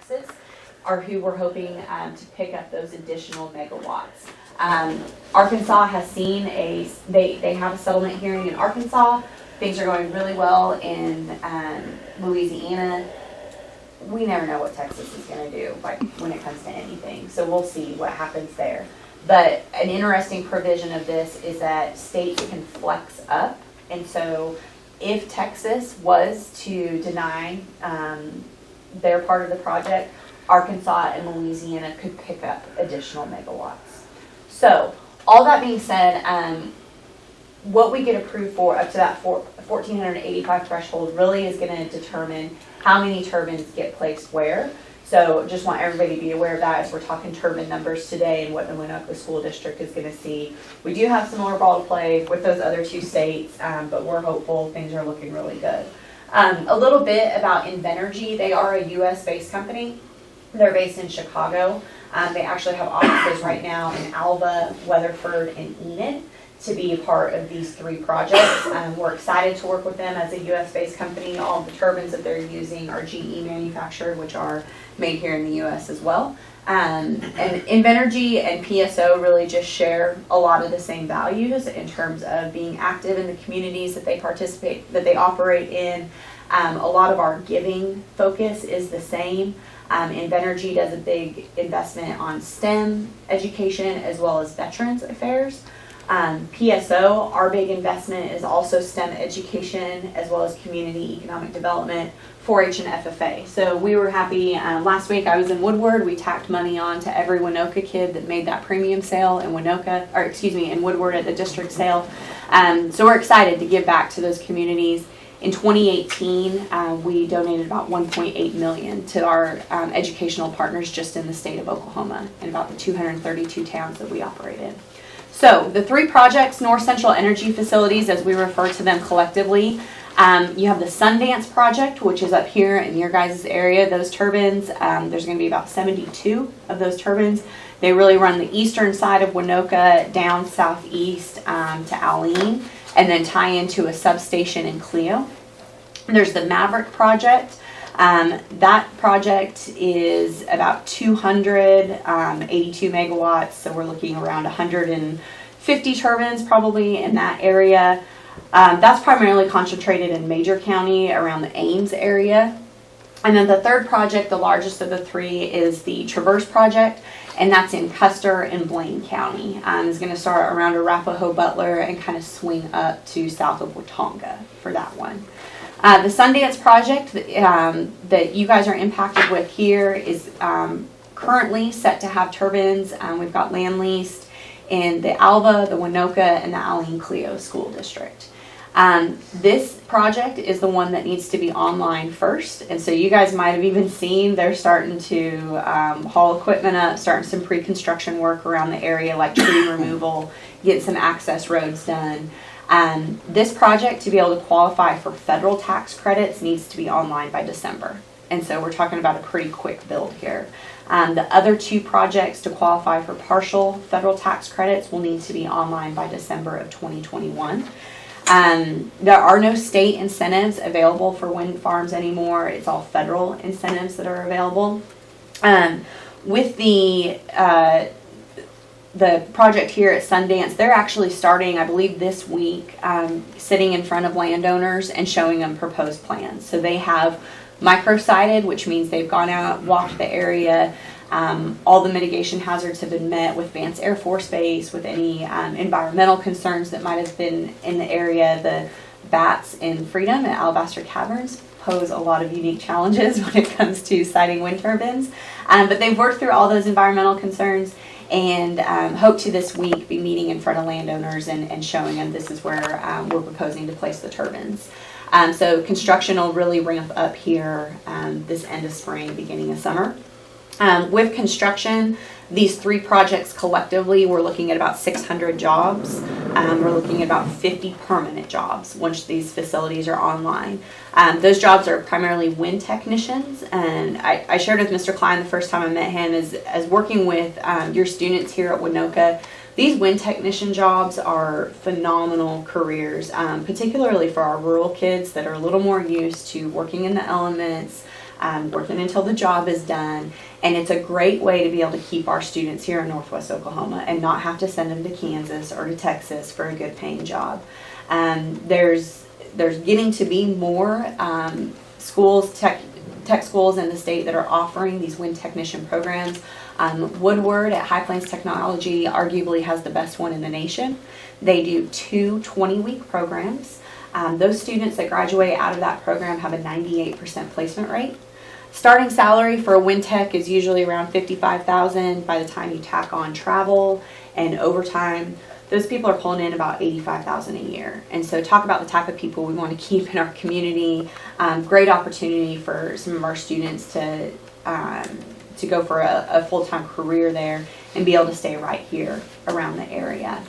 Texas are who we're hoping to pick up those additional megawatts. Arkansas has seen they have a settlement hearing in Arkansas. Things are going really well in Louisiana. We never know what Texas is going to do, like when it comes to anything. So we'll see what happens there. But an interesting provision of this is that states can flex up. And so if Texas was to deny their part of the project, Arkansas and Louisiana could pick up additional megawatts. So all that being said, what we get approved for up to that 1,485 threshold really is going to determine how many turbines get placed where. So just want everybody to be aware of that as we're talking turbine numbers today and what the Waynoka School District is going to see. We do have similar ball to play with those other two states, but we're hopeful things are looking really good. A little bit about Invenergy. They are a U.S.-based company. They're based in Chicago. They actually have offices right now in Alva, Weatherford, and Enid to be a part of these three projects. We're excited to work with them as a U.S.-based company. All of the turbines that they're using are GE manufactured, which are made here in the U.S. as well. And Invenergy and PSO really just share a lot of the same values in terms of being active in the communities that they participate, that they operate in. A lot of our giving focus is the same. Invenergy does a big investment on STEM education as well as veterans affairs. PSO, our big investment is also STEM education as well as community economic development, 4-H and FFA. So we were happy. Last week I was in Woodward. We tacked money on to every Waynoka kid that made that premium sale in in Woodward at the district sale. So we're excited to give back to those communities. In 2018, we donated about $1.8 million to our educational partners just in the state of Oklahoma and about the 232 towns that we operate in. So the three projects, North Central Energy Facilities, as we refer to them collectively, you have the Sundance project, which is up here in your guys' area. Those turbines, there's going to be about 72 of those turbines. They really run the eastern side of Waynoka down southeast to Alene, and then tie into a substation in Clio. There's the Maverick project. That project is about 282 megawatts, so we're looking around 150 turbines probably in that area. That's primarily concentrated in Major County around the Ames area. And then the third project, the largest of the three, is the Traverse project, and that's in Custer and Blaine County. It's going to start around Arapahoe Butler and kind of swing up to south of Watonga for that one. The Sundance project that you guys are impacted with here is currently set to have turbines. We've got land leased in the Alva, the Waynoka, and the Alene Clio School District. This project is the one that needs to be online first, and so you guys might have even seen they're starting to haul equipment up, starting some pre-construction work around the area like tree removal, get some access roads done. This project, to be able to qualify for federal tax credits, needs to be online by December, and so we're talking about a pretty quick build here. The other two projects to qualify for partial federal tax credits will need to be online by December of 2021. There are no state incentives available for wind farms anymore. It's all federal incentives that are available. With the project here at Sundance, they're actually starting, I believe, this week, sitting in front of landowners and showing them proposed plans. So they have microsited, which means they've gone out, walked the area. All the mitigation hazards have been met with Vance Air Force Base, with any environmental concerns that might have been in the area. The bats in Freedom at Alabaster Caverns pose a lot of unique challenges when it comes to siting wind turbines. But they've worked through all those environmental concerns and hope to this week be meeting in front of landowners and showing them this is where we're proposing to place the turbines. So construction will really ramp up here this end of spring, beginning of summer. With construction, these three projects collectively, we're looking at about 600 jobs. We're looking at about 50 permanent jobs once these facilities are online. Those jobs are primarily wind technicians, and I shared with Mr. Klein the first time I met him as working with your students here at Waynoka. These wind technician jobs are phenomenal careers, particularly for our rural kids that are a little more used to working in the elements, working until the job is done. And it's a great way to be able to keep our students here in Northwest Oklahoma and not have to send them to Kansas or to Texas for a good paying job. There's getting to be more schools, tech schools in the state that are offering these wind technician programs. Woodward at High Plains Technology arguably has the best one in the nation. They do 2 20-week programs. Those students that graduate out of that program have a 98% placement rate. Starting salary for a wind tech is usually around $55,000. By the time you tack on travel and overtime, those people are pulling in about $85,000 a year. And so talk about the type of people we want to keep in our community. Great opportunity for some of our students to go for a full-time career there and be able to stay right here around the area.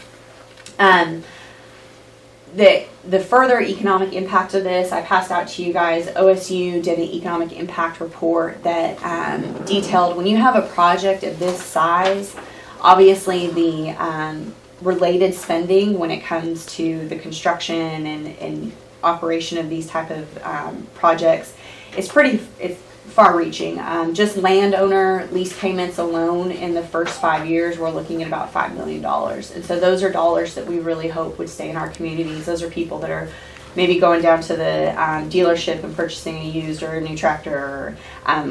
The further economic impact of this, I passed out to you guys. OSU did an economic impact report that detailed when you have a project of this size, obviously the related spending when it comes to the construction and operation of these type of projects, it's far-reaching. Just landowner lease payments alone in the first 5 years, we're looking at about $5 million. And so those are dollars that we really hope would stay in our communities. Those are people that are maybe going down to the dealership and purchasing a used or a new tractor, or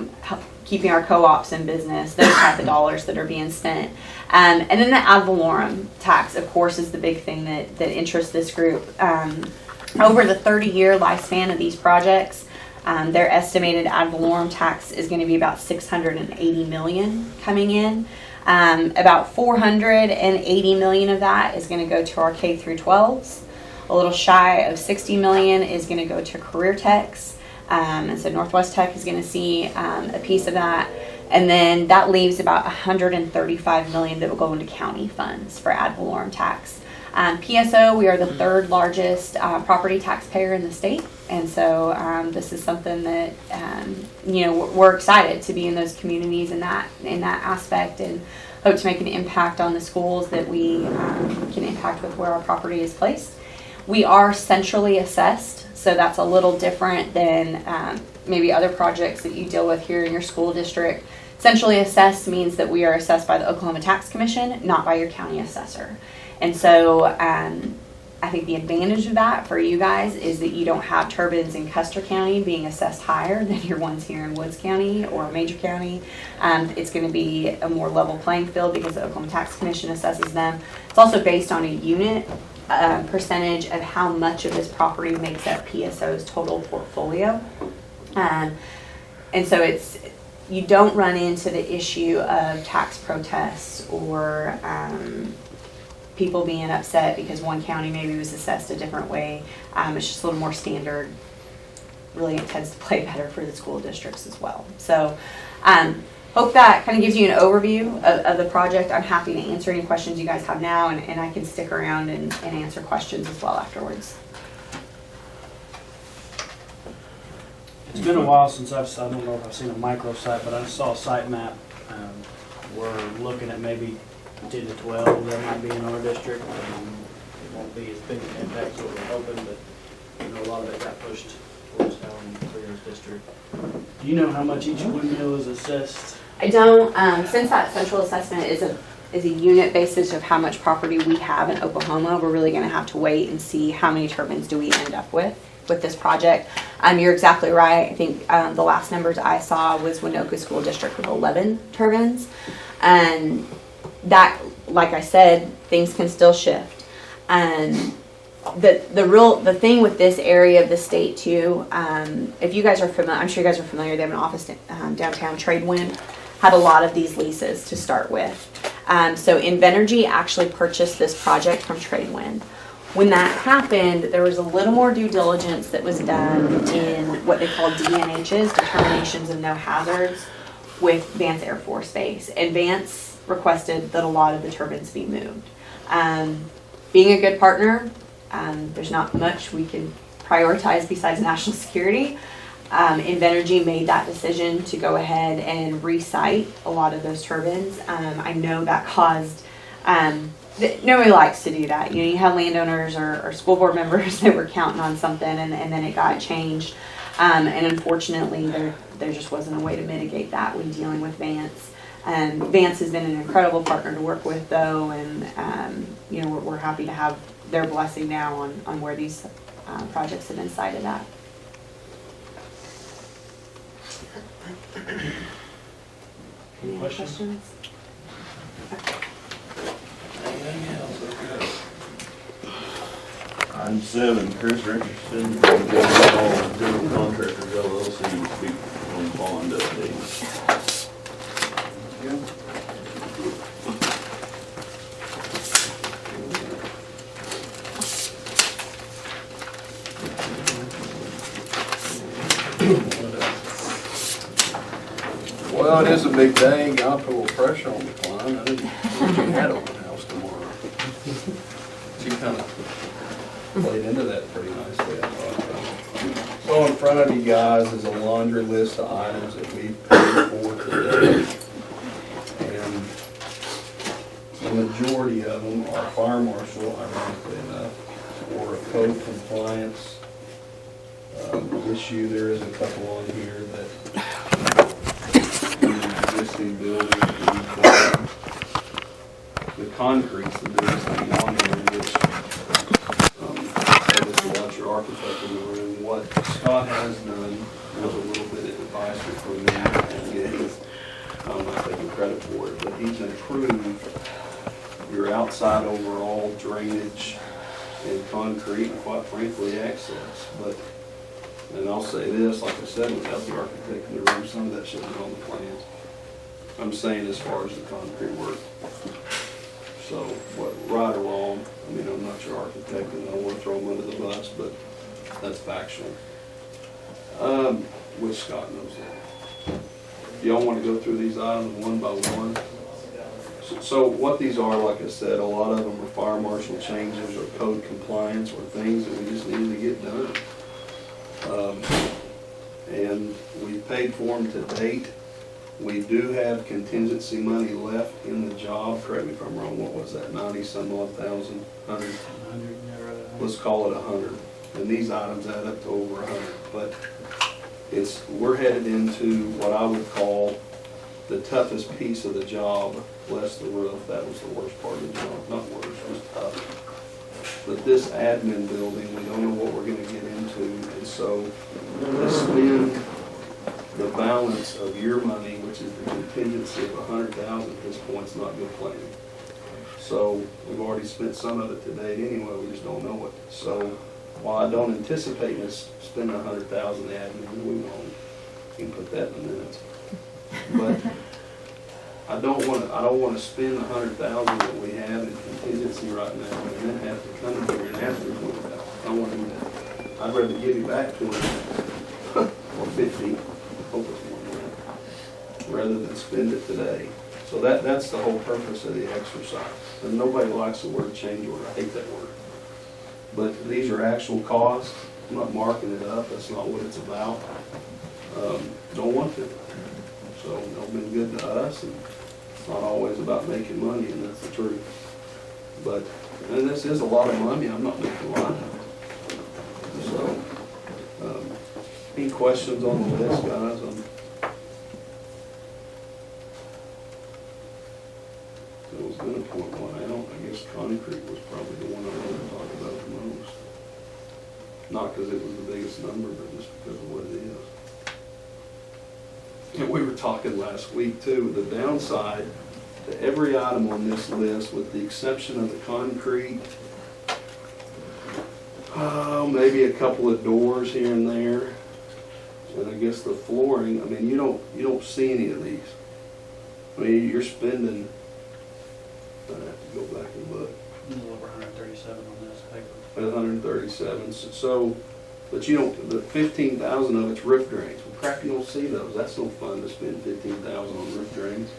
keeping our co-ops in business, those type of dollars that are being spent. And then the ad valorem tax, of course, is the big thing that interests this group. Over the 30-year lifespan of these projects, their estimated ad valorem tax is going to be about $680 million coming in. About $480 million of that is going to go to our K through 12s. A little shy of $60 million is going to go to career techs. And so Northwest Tech is going to see a piece of that. And then that leaves about $135 million that will go into county funds for ad valorem tax. PSO, we are the third largest property taxpayer in the state, and so this is something that we're excited to be in those communities in that aspect, and hope to make an impact on the schools that we can impact with where our property is placed. We are centrally assessed, so that's a little different than maybe other projects that you deal with here in your school district. Centrally assessed means that we are assessed by the Oklahoma Tax Commission, not by your county assessor. And so I think the advantage of that for you guys is that you don't have turbines in Custer County being assessed higher than your ones here in Woods County or Major County. It's going to be a more level playing field because the Oklahoma Tax Commission assesses them. It's also based on a unit percentage of how much of this property makes up PSO's total portfolio. And so you don't run into the issue of tax protests or people being upset because one county maybe was assessed a different way. It's just a little more standard. Really, it tends to play better for the school districts as well. So hope that kind of gives you an overview of the project. I'm happy to answer any questions you guys have now, and I can stick around and answer questions as well afterwards. It's been a while since I don't know if I've seen a microsite, but I saw a site map. We're looking at maybe 10 to 12 that might be in our district. It won't be as big an impact as what we're hoping, but a lot of it got pushed towards Helen Clear's district. Do you know how much each windmill is assessed? I don't. Since that central assessment is a unit basis of how much property we have in Oklahoma, we're really going to have to wait and see how many turbines do we end up with this project. You're exactly right. I think the last numbers I saw was Waynoka School District with 11 turbines. And that, like I said, things can still shift. The thing with this area of the state too, if you guys are familiar, I'm sure you guys are familiar, they have an office downtown. Tradewind had a lot of these leases to start with. So Invenergy actually purchased this project from Tradewind. When that happened, there was a little more due diligence that was done in what they call DNHs, determinations of no hazards, with Vance Air Force Base. And Vance requested that a lot of the turbines be moved. Being a good partner, there's not much we can prioritize besides national security. Invenergy made that decision to go ahead and re-site a lot of those turbines. I know that caused, nobody likes to do that. You have landowners or school board members that were counting on something and then it got changed. And unfortunately, there just wasn't a way to mitigate that when dealing with Vance. Vance has been an incredible partner to work with though, and you know, we're happy to have their blessing now on where these projects have been cited at. Any other questions? Item 7, Chris Richardson, General Contractors LLC, to speak on bond update. Well, it is a big day, got to put a little pressure on the client. I didn't think you had open house tomorrow. She kind of played into that pretty nicely, I thought. So in front of you guys is a laundry list of items that we've paid for today. And the majority of them are fire marshal, ironically enough, for a code compliance issue. There is a couple on here that existing building, the concrete's the biggest thing on there, which, I just watch your architect in the room. What Scott has done was a little bit of advice for me, and I'm not taking credit for it, but he's improved your outside overall drainage and concrete, and quite frankly, access. But, and I'll say this, like I said, without the architect in the room, some of that should be on the plans. I'm saying as far as the concrete work. So, what, right or wrong, I mean, I'm not your architect and I don't want to throw them under the bus, but that's factual. Which Scott knows that. Y'all want to go through these items one by one? So what these are, like I said, a lot of them are fire marshal changes or code compliance or things that we just needed to get done. And we paid for them to date. We do have contingency money left in the job. Correct me if I'm wrong, what was that, 90-some odd thousand, 100? 100, yeah, right. Let's call it 100. And these items add up to over 100. But we're headed into what I would call the toughest piece of the job, less the roof. That was the worst part of the job. Not worse, just tough. But this admin building, we don't know what we're gonna get into. And so to spend the balance of your money, which is the contingency of 100,000 at this point, is not good planning. So we've already spent some of it to date anyway, we just don't know it. So while I don't anticipate us spending 100,000 admin, we won't. You can put that in the minutes. But I don't want to spend 100,000 that we have in contingency right now and then have to come in here and ask for 20,000. I don't want to do that. I'd rather give you back 20 or 50. Hope it's more than that, rather than spend it today. So that's the whole purpose of the exercise. And nobody likes the word change order. I hate that word. But these are actual costs. I'm not marking it up. That's not what it's about. Don't want to. So they've been good to us, and it's not always about making money, and that's the truth. But, and this is a lot of money. I'm not making a lot. So, any questions on the list, guys? I was going to point one out. I guess concrete was probably the one I wanted to talk about the most. Not because it was the biggest number, but just because of what it is. And we were talking last week too, the downside to every item on this list, with the exception of the concrete, maybe a couple of doors here and there. And I guess the flooring, I mean, you don't see any of these. I mean, you're spending, I have to go back and look. A little over 137 on this paper. 137, so, but you don't, the 15,000 of it's roof drains. Well, crap, you don't see those. That's no fun to spend 15,000 on roof drains.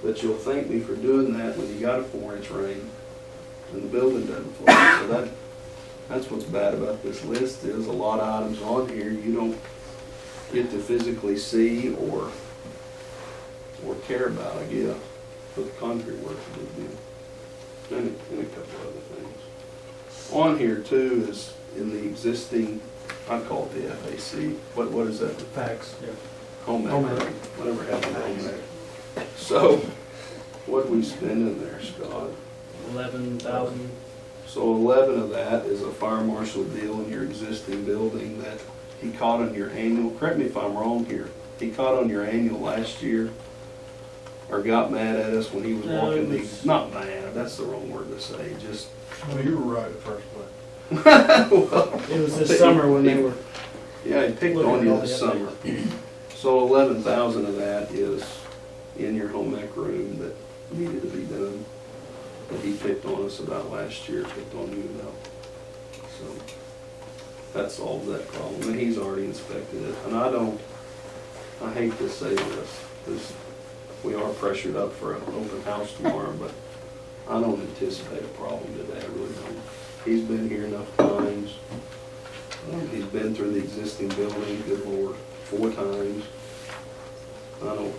But you'll thank me for doing that when you got a 4-inch rain and the building doesn't flood. So that's what's bad about this list, is a lot of items on here you don't get to physically see or care about, I guess. But the concrete work's a big deal. And a couple other things. On here too is in the existing, I call it the FAC. What is that? Facts. Yeah. Home ec, Home ec. right? Whatever happened to home ec? So, what we spend in there, Scott? 11,000. So 11 of that is a fire marshal deal in your existing building that he caught on your annual, correct me if I'm wrong here, he caught on your annual last year, or got mad at us when he was No, walking it the, was- not mad, that's the wrong word to say, just. Well, you were right at first place. Well, It was this summer when they were, yeah, he picked Looking on at you all this the summer. So 11,000 of that is in your home ec room that needed to be done, that he picked on us about last year, picked on you about. So that solves that problem, and he's already inspected it. And I hate to say this, because we are pressured up for an open house tomorrow, but I don't anticipate a problem today, I really don't. He's been here enough times. He's been through the existing building, good Lord, 4 times. I don't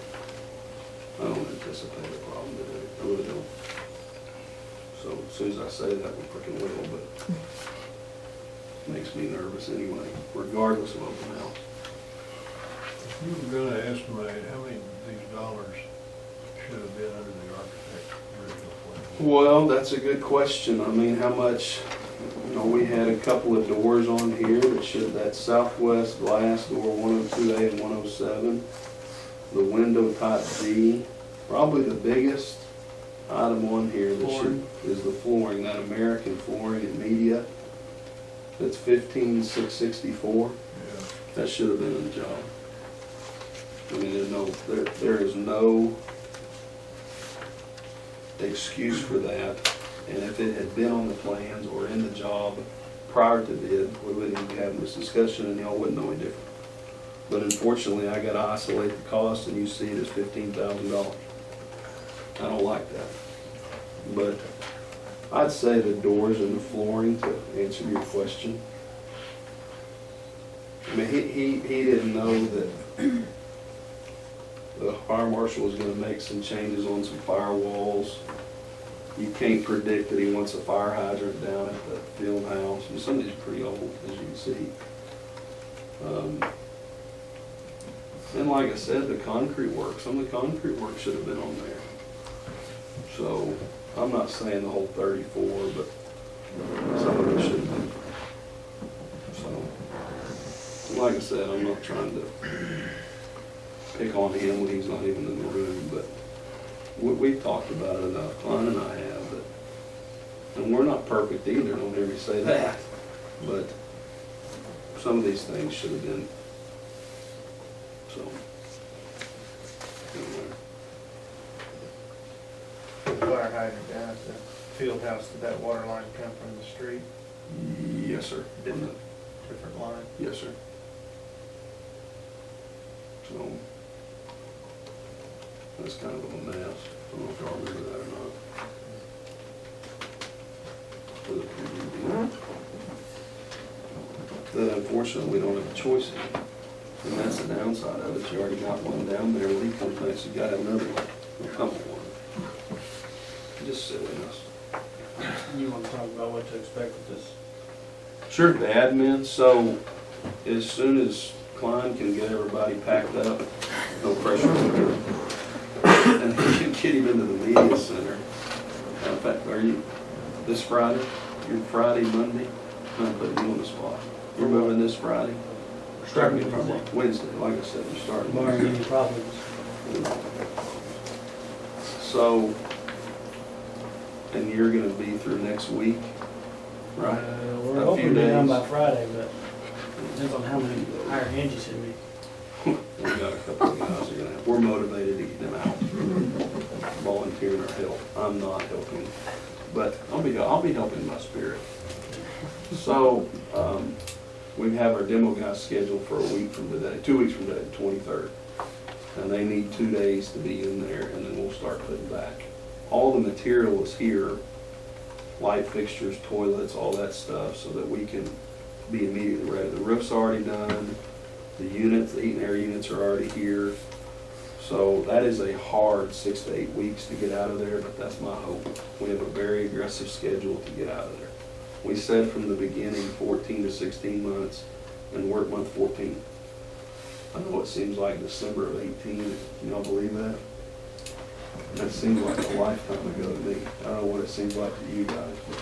anticipate a problem today, I really don't. So as soon as I say that, we freaking will, but makes me nervous anyway, regardless of open house. If you were gonna estimate how many of these dollars should have been under the architect's original plan? Well, that's a good question. I mean, how much, we had a couple of doors on here that southwest glass door 102A and 107. The window type D, probably the biggest item on here that Flooring. is the flooring, that American flooring and media. That's 15,664. Yeah. That should have been in the job. I mean, there is no excuse for that. And if it had been on the plans or in the job prior to bid, we wouldn't even be having this discussion and y'all wouldn't know any different. But unfortunately, I gotta isolate the cost and you see it as $15,000. I don't like that. But I'd say the doors and the flooring, to answer your question. I mean, he didn't know that the fire marshal was gonna make some changes on some firewalls. You can't predict that he wants a fire hydrant down at the field house, and some of these are pretty old, as you can see. And like I said, the concrete work, some of the concrete work should have been on there. So, I'm not saying the whole 34, but some of it should have been. So, like I said, I'm not trying to pick on him when he's not even in the room, but we've talked about it enough, Klein and I have, and we're not perfect either, don't hear me say that, but some of these things should have been, so. Anyway. The fire hydrant down at the field house, did that water line come from the street? Yes, sir. Different line? Yes, sir. So, that's kind of a mess. I don't know if y'all remember that or not. For the PUD. That unfortunately, we don't have a choice in. And that's the downside of it. You already got one down there. When he comes next, you got another one. A couple one. Just silliness. you want to talk about what to expect with this? Sure, the admin, so as soon as Klein can get everybody packed up, no pressure on him, and he can get him into the media center. In fact, are you, this Friday, you're Friday, Monday? I'm putting you on the spot. You're moving this Friday? Starting Correct me if I'm wrong. Wednesday, like I said, you're starting. Barring Wednesday. any problems. So, and you're gonna be through next week, right? We're A hoping few to be done days. by Friday, but it depends on how many higher hands you send me. We got a couple of guys that are gonna, we're motivated to get them out, volunteering our help. I'm not helping, but I'll be helping by spirit. So, we have our demo guys scheduled for a week from today, 2 weeks from today, the 23rd. And they need 2 days to be in there, and then we'll start putting back. All the material is here, light fixtures, toilets, all that stuff, so that we can be immediately ready. The roof's already done, the units, the heat and air units are already here. So that is a hard 6 to 8 weeks to get out of there, but that's my hope. We have a very aggressive schedule to get out of there. We said from the beginning 14 to 16 months, and we're at month 14. I know it seems like December of 18, y'all believe that? That seems like a lifetime ago to me. I don't know what it seems like to you guys, but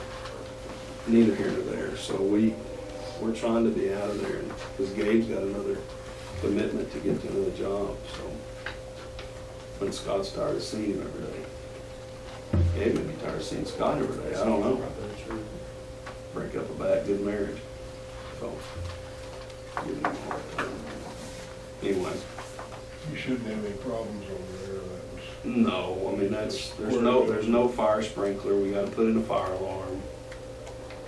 neither here nor there. So we're trying to be out of there, because Gabe's got another commitment to get to another job, so. When Scott's tired of seeing him every day. Gabe may be tired of seeing Scott every day, I don't know. Break up a bad, good marriage, so. give him a hard time. Anyway, You shouldn't have any problems over there, that was. no, I mean, there's no fire sprinkler, we gotta put in a fire alarm.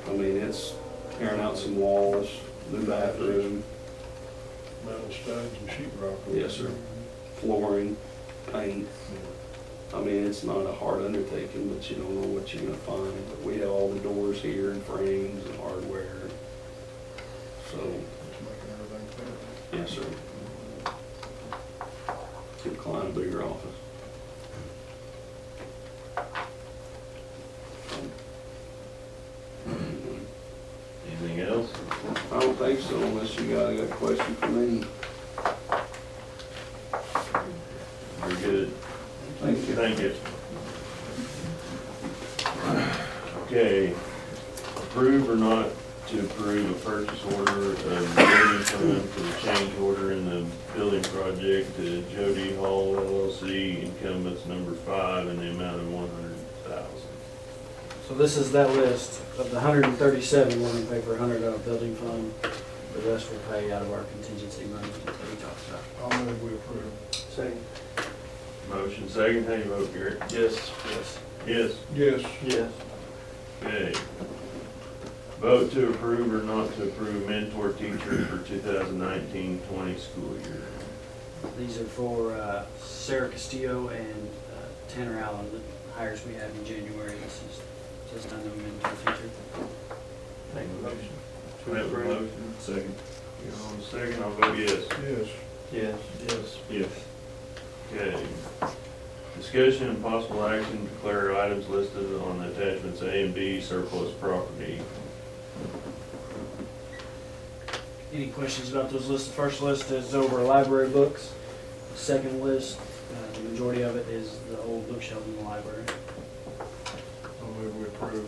I mean, it's tearing out some walls, new bathroom, Metal studs and sheet rock. yes, sir, flooring, paint. I mean, it's not a hard undertaking, but you don't know what you're gonna find. But we have all the doors here and frames and hardware. So, Just making everything fit. yes, sir. Give Klein a bigger office. Anything else? I don't think so, unless you guys got a question for me. Very good. Thank you. Thank you. Okay, approve or not to approve a purchase order of building fund for the change order in the building project to Jody Hall LLC, incumbents number 5, in the amount of $100,000. So this is that list of the 137, we're gonna pay for 100 out of building fund. The rest we'll pay out of our contingency money that we talked about. I'll move we approve. Second. Motion second, how you vote, Garrett? Yes. Yes. Yes. Yes. Yes. Okay. Vote to approve or not to approve mentor teacher for 2019-20 school year. These are for Sarah Castillo and Tanner Allen, the hires we had in January. This is just under mentor teacher. Make a motion. We have a motion. Second. You're on the second, I'll vote yes. Yes. Yes. Yes. Yes. Okay. Discussion and possible action to declare items listed on the attachments A and B surplus property. Any questions about those lists? The first list is over library books. The second list, the majority of it is the old bookshelves in the library. I'll move we approve.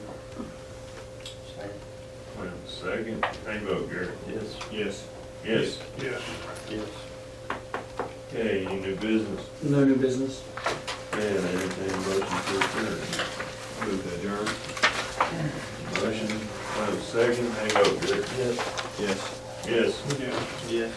We have a second. How you vote, Garrett? Yes. Yes. Yes. Yes. Yes. Okay, any new business? No new business. Okay, I entertain a motion to adjourn. Move to adjourn. Motion, I have a second. How you vote, Garrett? Yes. Yes. Yes. Yes. Yes.